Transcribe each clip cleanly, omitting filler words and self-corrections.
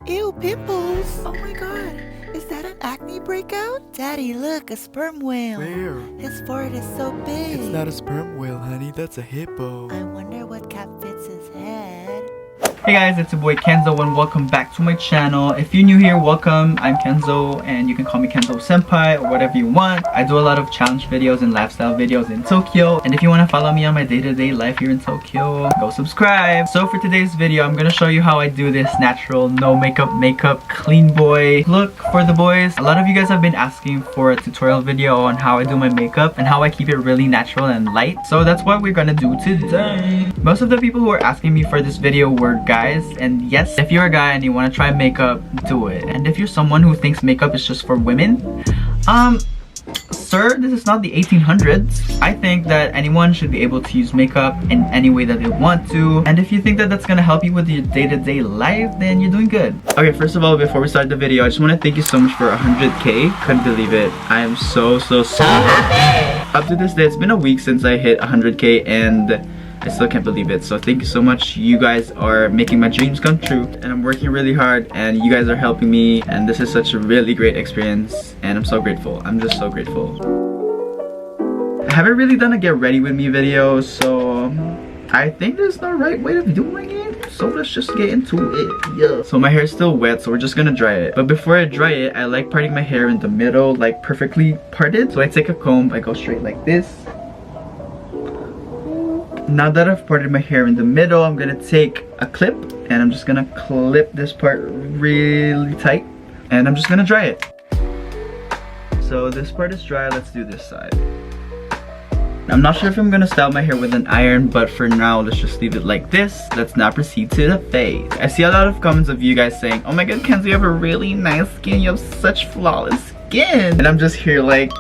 Ew, pimples! Oh my god, is that an acne breakout? Daddy, look, a sperm whale. Where? His forehead is so big. It's not a sperm whale, honey. That's a hippo. I wonder what cat fits his head. Hey guys, it's your boy Kenzo and welcome back to my channel. If you're new here, welcome. I'm Kenzo and you can call me Kenzo Senpai or whatever you want. I do a lot of challenge videos and lifestyle videos in Tokyo. And if you want to follow me on my day-to-day life here in Tokyo, go subscribe. So for today's video, I'm going to show you how I do this natural, no makeup, clean boy look for the boys. A lot of you guys have been asking for a tutorial video on how I do my makeup and how I keep it really natural and light. So that's what we're going to do today. Most of the people who are asking me for this video were guys, and yes, if you're a guy and you want to try makeup, do it. And if you're someone who thinks makeup is just for women, sir, this is not the 1800s. I think that anyone should be able to use makeup in any way that they want to. And if you think that that's gonna help you with your day-to-day life, then you're doing good. Okay, first of all, before we start the video, I just want to thank you so much for 100k. Couldn't believe it. I am so happy. Up to this day, it's been a week since I hit 100k and I still can't believe it. So thank you so much. You guys are making my dreams come true and I'm working really hard and you guys are helping me, and this is such a really great experience and I'm so grateful. I'm just so grateful. I haven't really done a get ready with me video, so I think there's no right way of doing it. So let's just get into it. Yeah. So my hair is still wet, so we're just gonna dry it. But before I dry it, I like parting my hair in the middle, like perfectly parted. So I take a comb, I go straight like this. Now that I've parted my hair in the middle, I'm gonna take a clip and I'm just gonna clip this part really tight and I'm just gonna dry it. So this part is dry, let's do this side. I'm not sure if I'm gonna style my hair with an iron, but for now, let's just leave it like this. Let's now proceed to the face. I see a lot of comments of you guys saying, oh my god, Kenzo, you have a really nice skin, you have such flawless skin. And I'm just here like,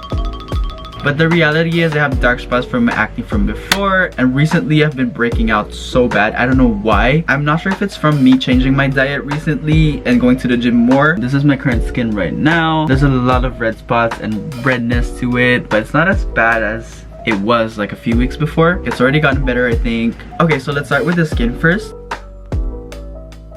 but the reality is I have dark spots from my acne from before, and recently I've been breaking out so bad. I don't know why. I'm not sure if it's from me changing my diet recently and going to the gym more. This is my current skin right now. There's a lot of red spots and redness to it, but it's not as bad as it was like a few weeks before. It's already gotten better, I think. Okay, so let's start with the skin first.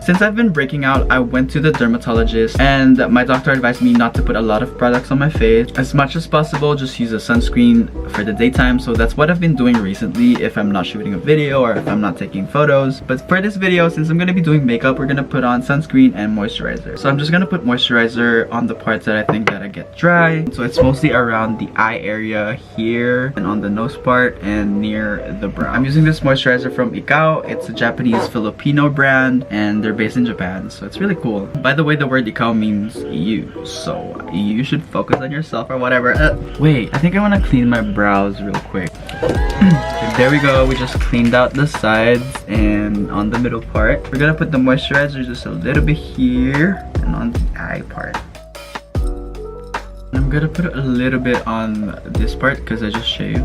Since I've been breaking out, I went to the dermatologist and my doctor advised me not to put a lot of products on my face. As much as possible, just use a sunscreen for the daytime. So that's what I've been doing recently if I'm not shooting a video or if I'm not taking photos. But for this video, since I'm going to be doing makeup, we're going to put on sunscreen and moisturizer. So I'm just going to put moisturizer on the parts that I think gotta get dry. So it's mostly around the eye area here and on the nose part and near the brow. I'm using this moisturizer from YAAAAY. It's a Japanese Filipino brand and they're based in Japan, so it's really cool. By the way, the word ikaw means you, so you should focus on yourself or whatever. Wait, I think I want to clean my brows real quick. There we go, we just cleaned out the sides and on the middle part. We're gonna put the moisturizer just a little bit here and on the eye part. I'm gonna put a little bit on this part because I just shaved.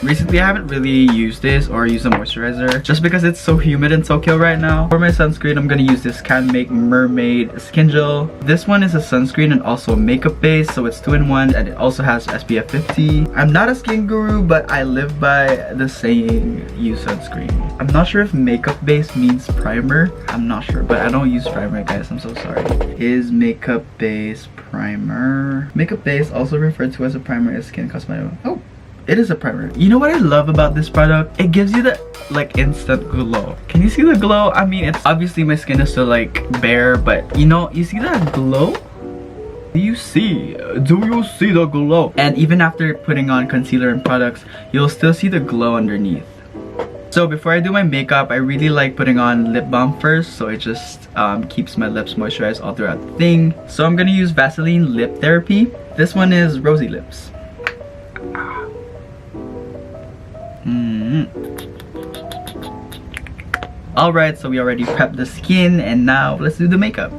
Recently, I haven't really used this or used a moisturizer just because it's so humid in Tokyo right now. For my sunscreen, I'm gonna use this Canon Mermaid Skin Gel. This one is a sunscreen and also a makeup base, so it's 2-in-1 and it also has SPF 50. I'm not a skin guru, but I live by the saying, use sunscreen. I'm not sure if makeup base means primer. I'm not sure, but I don't use primer, guys. I'm so sorry. Is makeup base primer? Makeup base, also referred to as a primer, is skin cosmetic. Oh! It is a primer. You know what I love about this product? It gives you that like instant glow. Can you see the glow? I mean, it's obviously my skin is still like bare, but you know, you see that glow? Do you see the glow? And even after putting on concealer and products, you'll still see the glow underneath. So before I do my makeup, I really like putting on lip balm first, so it just keeps my lips moisturized all throughout the thing. So I'm gonna use Vaseline Lip Therapy. This one is Rosy Lips. Alright, so we already prepped the skin and now let's do the makeup.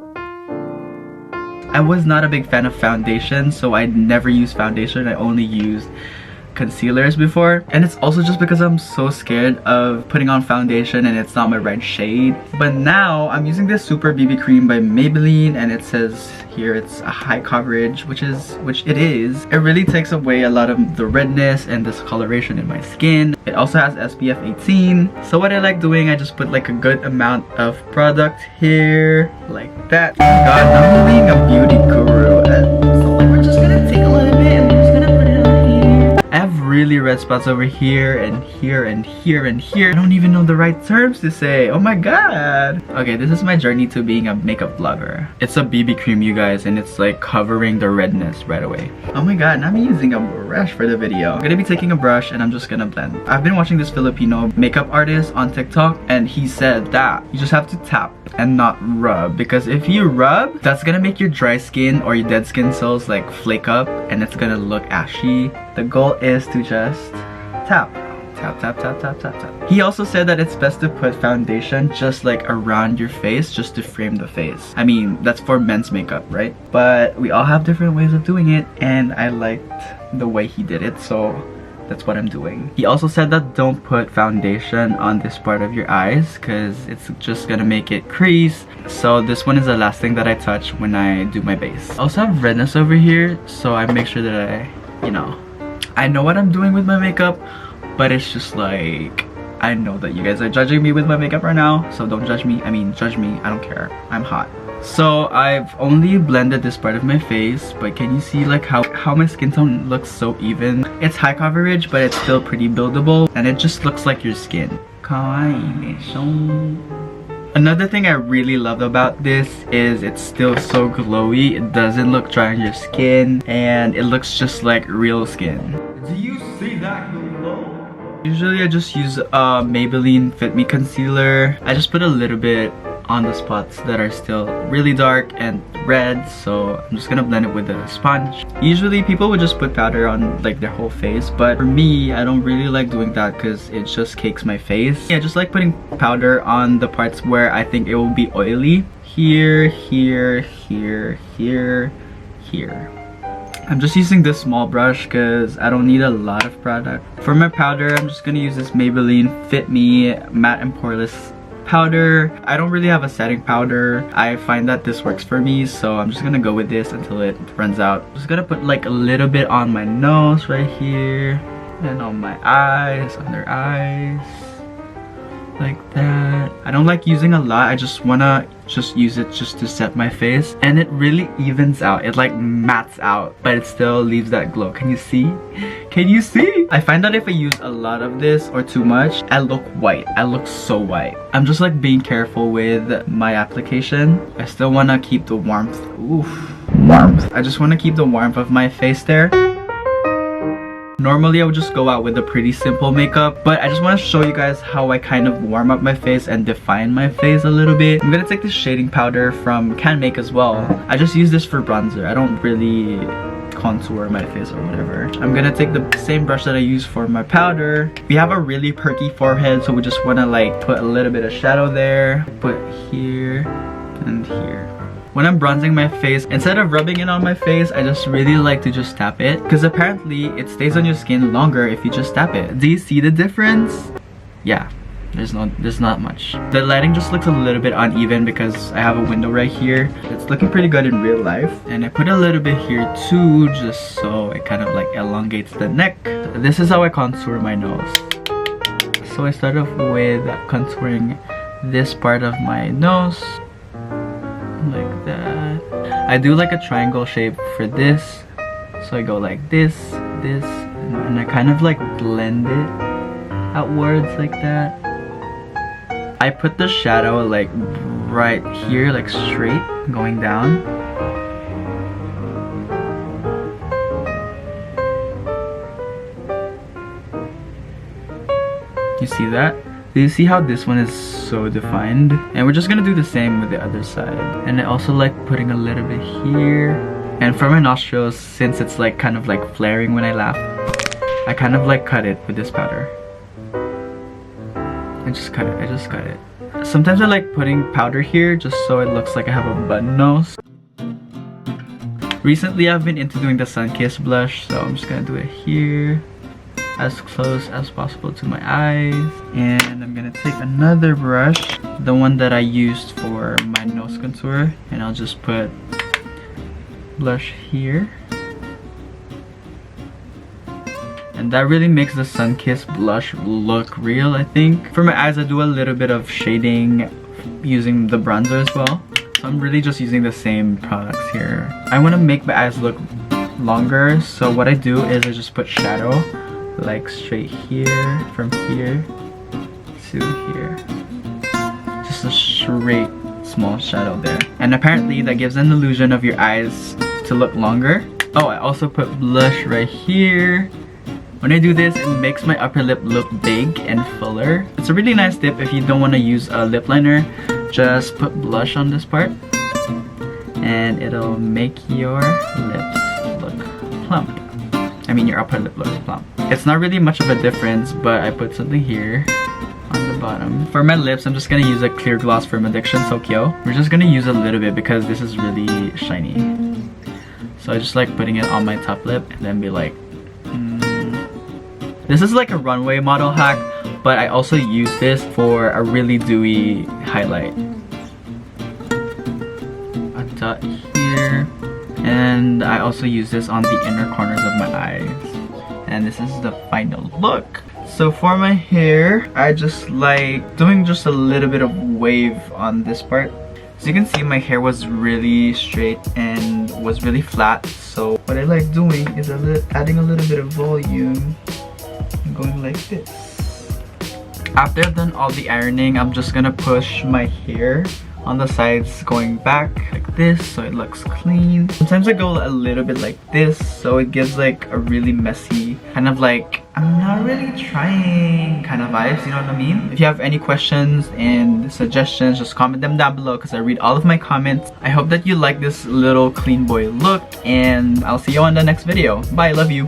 I was not a big fan of foundation, so I never used foundation. I only used concealers before, and it's also just because I'm so scared of putting on foundation and it's not my right shade. But now I'm using this Super BB cream by Maybelline, and it says here it's a high coverage, which it is. It really takes away a lot of the redness and discoloration in my skin. It also has SPF 18. So what I like doing, I just put like a good amount of product here, like that. God, I'm being a beauty guru. So like, we're just gonna take a little bit and we're just gonna put it on here. I have really red spots over here and here and here and here. I don't even know the right terms to say. Oh my god. Okay, this is my journey to being a makeup vlogger. It's a BB cream, you guys, and it's like covering the redness right away. Oh my god, now I'm using a brush for the video. I'm gonna be taking a brush and I'm just gonna blend. I've been watching this Filipino makeup artist on TikTok, and he said that you just have to tap and not rub, because if you rub, that's gonna make your dry skin or your dead skin cells like flake up and it's gonna look ashy. The goal is to just tap. Tap, tap, tap, tap, tap, tap. He also said that it's best to put foundation just like around your face, just to frame the face. I mean, that's for men's makeup, right? But we all have different ways of doing it, and I liked the way he did it, so that's what I'm doing. He also said that don't put foundation on this part of your eyes because it's just gonna make it crease. So this one is the last thing that I touch when I do my base. I also have redness over here, so I make sure that I know what I'm doing with my makeup, but it's just like, I know that you guys are judging me with my makeup right now, so don't judge me. I mean, judge me, I don't care. I'm hot. So I've only blended this part of my face, but can you see like how my skin tone looks so even? It's high coverage, but it's still pretty buildable, and it just looks like your skin. Kawaii. Another thing I really love about this is it's still so glowy. It doesn't look dry on your skin, and it looks just like real skin. Do you see that glow? Usually I just use Maybelline Fit Me concealer. I just put a little bit on the spots that are still really dark and red, so I'm just gonna blend it with a sponge. Usually people would just put powder on like their whole face, but for me, I don't really like doing that because it just cakes my face. I just like putting powder on the parts where I think it will be oily. Here, here, here, here, here. I'm just using this small brush because I don't need a lot of product. For my powder, I'm just gonna use this Maybelline Fit Me Matte and Poreless powder. I don't really have a setting powder. I find that this works for me, so I'm just gonna go with this until it runs out. I'm just gonna put like a little bit on my nose right here, and on my eyes, under eyes, like that. I don't like using a lot. I just wanna use it just to set my face, and it really evens out. It like mattes out, but it still leaves that glow. Can you see? Can you see? I find that if I use a lot of this or too much, I look white. I look so white. I'm just like being careful with my application. I still wanna keep the warmth. Oof. Warmth. I just wanna keep the warmth of my face there. Normally I would just go out with a pretty simple makeup, but I just want to show you guys how I kind of warm up my face and define my face a little bit. I'm gonna take this shading powder from Can Make as well. I just use this for bronzer. I don't really contour my face or whatever. I'm gonna take the same brush that I use for my powder. We have a really perky forehead, so we just want to like put a little bit of shadow there. Put here and here. When I'm bronzing my face, instead of rubbing it on my face, I just really like to just tap it, because apparently it stays on your skin longer if you just tap it. Do you see the difference? Yeah, there's not much. The lighting just looks a little bit uneven because I have a window right here. It's looking pretty good in real life, and I put a little bit here too, just so it kind of like elongates the neck. This is how I contour my nose. So I start off with contouring this part of my nose, like that. I do like a triangle shape for this, so I go like this, and I kind of like blend it outwards like that. I put the shadow like right here, like straight going down. You see that? Do you see how this one is so defined? And we're just gonna do the same with the other side. And I also like putting a little bit here. And for my nostrils, since it's like kind of like flaring when I laugh, I kind of like cut it with this powder. I just cut it. Sometimes I like putting powder here just so it looks like I have a button nose. Recently I've been into doing the Sunkissed blush, so I'm just gonna do it here. as close as possible to my eyes. And I'm gonna take another brush, the one that I used for my nose contour, and I'll just put blush here. And that really makes the Sunkissed blush look real, I think. For my eyes, I do a little bit of shading using the bronzer as well. So I'm really just using the same products here. I want to make my eyes look longer, so what I do is I just put shadow like straight here, from here to here. Just a straight small shadow there. And apparently that gives an illusion of your eyes to look longer. Oh, I also put blush right here. When I do this, it makes my upper lip look big and fuller. It's a really nice tip if you don't want to use a lip liner. Just put blush on this part and it'll make your lips look plump. I mean your upper lip look plump. It's not really much of a difference, but I put something here on the bottom. For my lips, I'm just gonna use a clear gloss from Addiction Tokyo. We're just gonna use a little bit because this is really shiny. So I just like putting it on my top lip and then be like, This is like a runway model hack, but I also use this for a really dewy highlight. A dot here. And I also use this on the inner corners of my eyes. And this is the final look. So for my hair, I just like doing just a little bit of wave on this part. So you can see my hair was really straight and was really flat. So what I like doing is adding a little bit of volume. Going like this. After I've done all the ironing, I'm just gonna push my hair on the sides going back like this so it looks clean. Sometimes I go a little bit like this so it gives like a really messy kind of like I'm not really trying kind of vibes, you know what I mean? If you have any questions and suggestions, just comment them down below because I read all of my comments. I hope that you like this little clean boy look and I'll see you on the next video. Bye, love you.